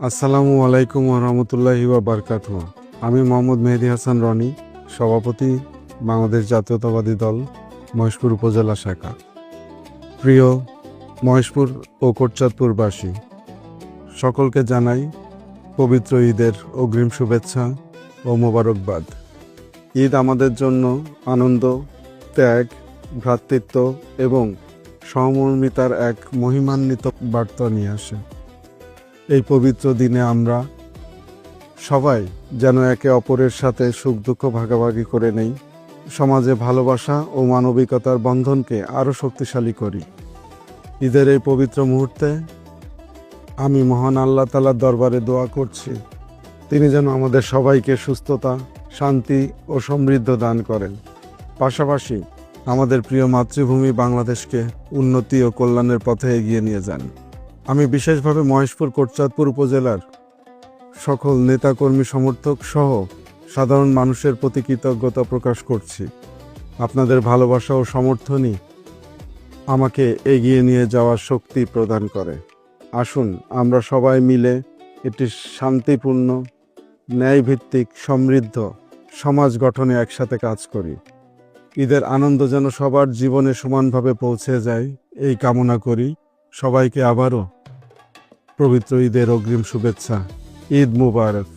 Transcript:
আসসালামু আলাইকুম ওয়া রাহমাতুল্লাহি ওয়া বারাকাতুহু। আমি মোহাম্মদ মেহেদী হাসান রনি, সভাপতি, বাংলাদেশ জাতীয়তাবাদী দল, মহেশপুর উপজেলা শাখা। প্রিয় মহেশপুর ও কোটচাঁদপুরবাসী, সকলকে জানাই পবিত্র ঈদের অগ্রিম শুভেচ্ছা ও মোবারকবাদ। ঈদ আমাদের জন্য আনন্দ, ত্যাগ, ভ্রাতৃত্ব এবং সহমর্মিতার এক মহিমান্বিত বার্তা নিয়ে আসে। এই পবিত্র দিনে আমরা সবাই যেন একে অপরের সাথে সুখ দুঃখ ভাগাভাগি করে নেই, সমাজে ভালোবাসা ও মানবিকতার বন্ধনকে আরও শক্তিশালী করি। ঈদের এই পবিত্র মুহূর্তে আমি মহান আল্লাহ তাআলার দরবারে দোয়া করছি, তিনি যেন আমাদের সবাইকে সুস্থতা, শান্তি ও সমৃদ্ধ দান করেন। পাশাপাশি আমাদের প্রিয় মাতৃভূমি বাংলাদেশকে উন্নতি ও কল্যাণের পথে এগিয়ে নিয়ে যান। আমি বিশেষভাবে মহেশপুর কোটচাঁদপুর উপজেলার সকল নেতাকর্মী, সমর্থক সহ সাধারণ মানুষের প্রতি কৃতজ্ঞতা প্রকাশ করছি। আপনাদের ভালোবাসা ও সমর্থনই আমাকে এগিয়ে নিয়ে যাওয়ার শক্তি প্রদান করে। আসুন আমরা সবাই মিলে একটি শান্তিপূর্ণ, ন্যায়ভিত্তিক, সমৃদ্ধ সমাজ গঠনে একসাথে কাজ করি। ঈদের আনন্দ যেন সবার জীবনে সমানভাবে পৌঁছে যায়, এই কামনা করি। সবাইকে আবারও পবিত্র ঈদের অগ্রিম শুভেচ্ছা। ঈদ মুবারক।